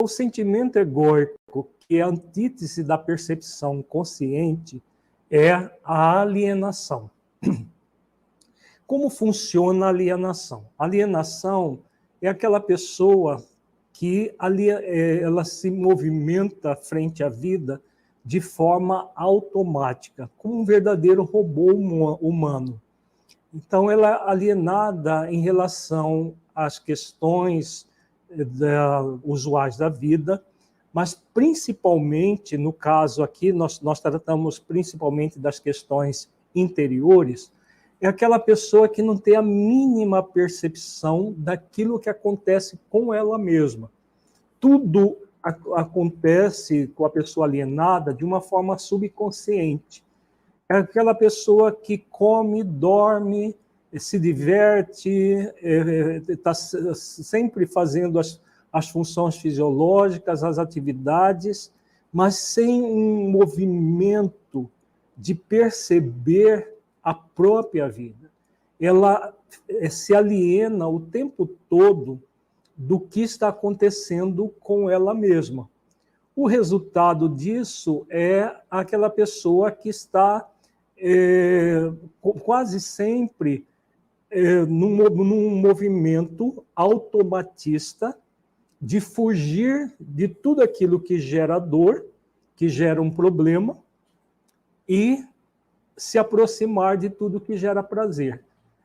o sentimento egóico, que é a antítese da percepção consciente, é a alienação. Como funciona a alienação? A alienação é aquela pessoa que ela se movimenta frente à vida de forma automática, como um verdadeiro robô humano. Então, ela é alienada em relação às questões usuais da vida, mas principalmente, no caso aqui, nós tratamos principalmente das questões interiores, é aquela pessoa que não tem a mínima percepção daquilo que acontece com ela mesma. Tudo acontece com a pessoa alienada de uma forma subconsciente. É aquela pessoa que come, dorme, se diverte, está sempre fazendo as funções fisiológicas, as atividades, mas sem um movimento de perceber a própria vida. Ela se aliena o tempo todo do que está acontecendo com ela mesma. O resultado disso é aquela pessoa que está quase sempre num movimento automatista de fugir de tudo aquilo que gera dor, que gera um problema, e se aproximar de tudo que gera prazer.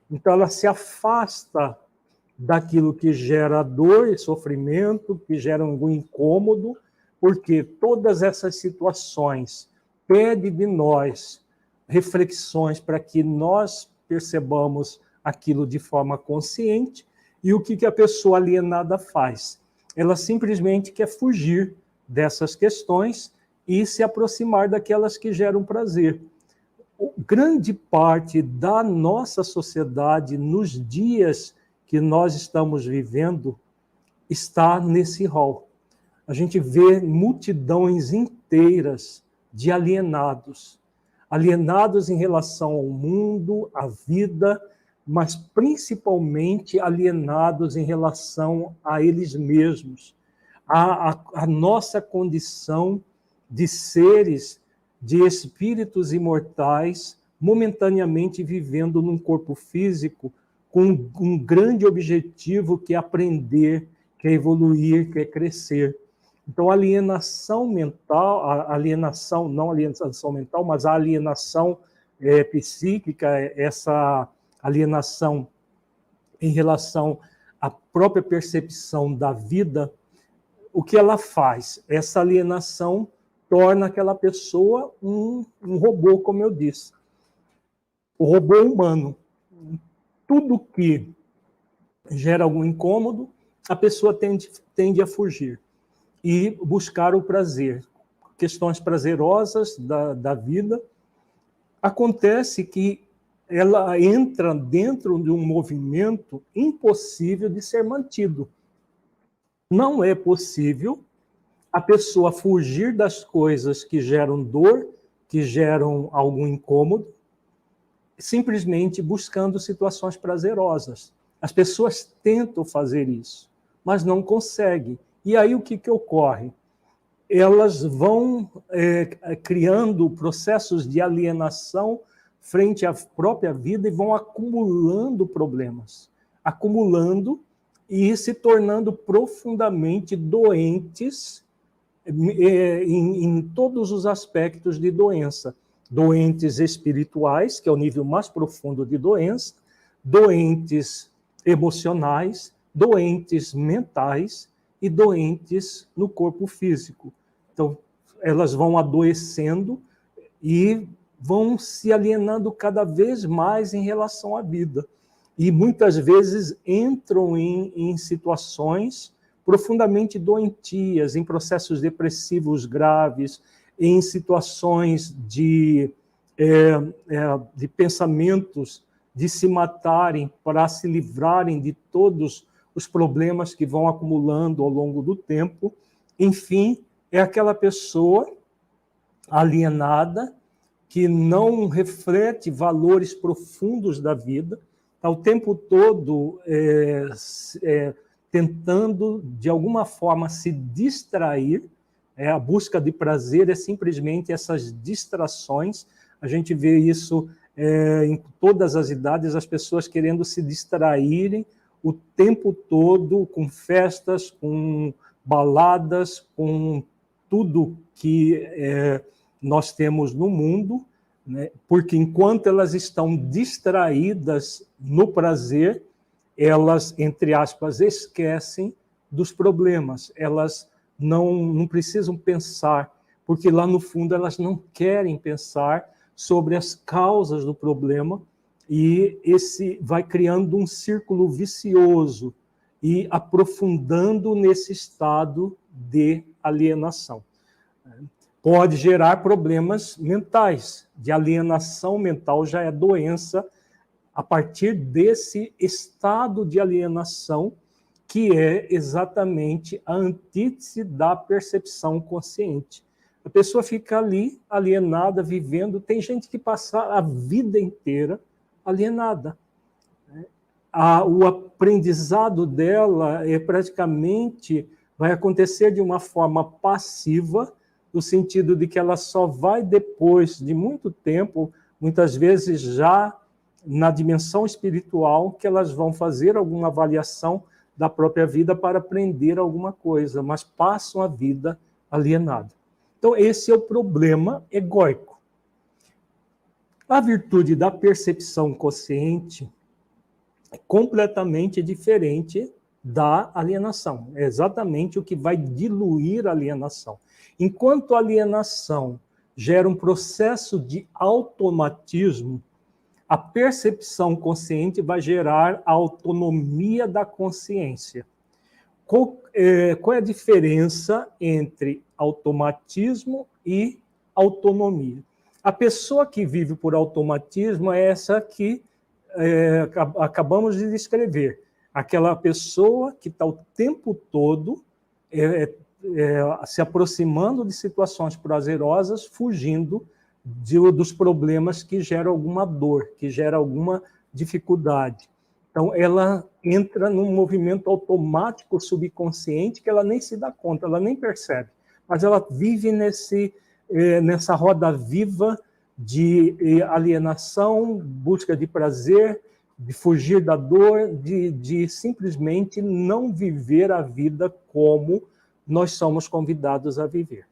Então, ela se afasta daquilo que gera dor e sofrimento, que gera algum incômodo, porque todas essas situações pedem de nós reflexões para que nós percebamos aquilo de forma consciente. E o que a pessoa alienada faz? Ela simplesmente quer fugir dessas questões e se aproximar daquelas que geram prazer. Grande parte da nossa sociedade, nos dias que nós estamos vivendo, está nesse rol. A gente vê multidões inteiras de alienados. Alienados em relação ao mundo, à vida, mas principalmente alienados em relação a eles mesmos. A nossa condição de seres, de espíritos imortais, momentaneamente vivendo num corpo físico, com um grande objetivo que é aprender, que é evoluir, que é crescer. Então, a alienação mental, não a alienação mental, mas a alienação psíquica, essa alienação em relação à própria percepção da vida, o que ela faz? Essa alienação torna aquela pessoa um robô, como eu disse. O robô humano. Tudo que gera algum incômodo, a pessoa tende a fugir e buscar o prazer. Questões prazerosas da vida. Acontece que ela entra dentro de um movimento impossível de ser mantido. Não é possível a pessoa fugir das coisas que geram dor, que geram algum incômodo, simplesmente buscando situações prazerosas. As pessoas tentam fazer isso, mas não conseguem. E aí o que ocorre? Elas vão criando processos de alienação frente à própria vida e vão acumulando problemas, acumulando e se tornando profundamente doentes em todos os aspectos de doença. Doentes espirituais, que é o nível mais profundo de doença, doentes emocionais, doentes mentais e doentes no corpo físico. Então, elas vão adoecendo e vão se alienando cada vez mais em relação à vida. E muitas vezes entram em situações profundamente doentias, em processos depressivos graves, em situações de pensamentos de se matarem para se livrarem de todos os problemas que vão acumulando ao longo do tempo. Enfim, é aquela pessoa alienada que não reflete valores profundos da vida, está o tempo todo tentando, de alguma forma, se distrair. A busca de prazer é simplesmente essas distrações. A gente vê isso em todas as idades, as pessoas querendo se distraírem o tempo todo com festas, com baladas, com tudo que nós temos no mundo, né? Porque enquanto elas estão distraídas no prazer, elas, entre aspas, esquecem dos problemas. Elas não precisam pensar, porque lá no fundo elas não querem pensar sobre as causas do problema, e esse vai criando um círculo vicioso e aprofundando nesse estado de alienação. Pode gerar problemas mentais, de alienação mental, já é doença a partir desse estado de alienação, que é exatamente a antítese da percepção consciente. A pessoa fica ali, alienada, vivendo. Tem gente que passa a vida inteira alienada. O aprendizado dela praticamente vai acontecer de uma forma passiva, no sentido de que ela só vai, depois de muito tempo, muitas vezes já na dimensão espiritual, que elas vão fazer alguma avaliação da própria vida para aprender alguma coisa, mas passam a vida alienada. Então, esse é o problema egóico. A virtude da percepção consciente é completamente diferente da alienação. É exatamente o que vai diluir a alienação. Enquanto a alienação gera um processo de automatismo, a percepção consciente vai gerar a autonomia da consciência. Qual é a diferença entre automatismo e autonomia? A pessoa que vive por automatismo é essa que acabamos de descrever. Aquela pessoa que está o tempo todo se aproximando de situações prazerosas, fugindo dos problemas que geram alguma dor, que geram alguma dificuldade. Então, ela entra num movimento automático subconsciente que ela nem se dá conta, ela nem percebe. Mas ela vive nessa roda viva de alienação, busca de prazer, de fugir da dor, de simplesmente não viver a vida como nós somos convidados a viver.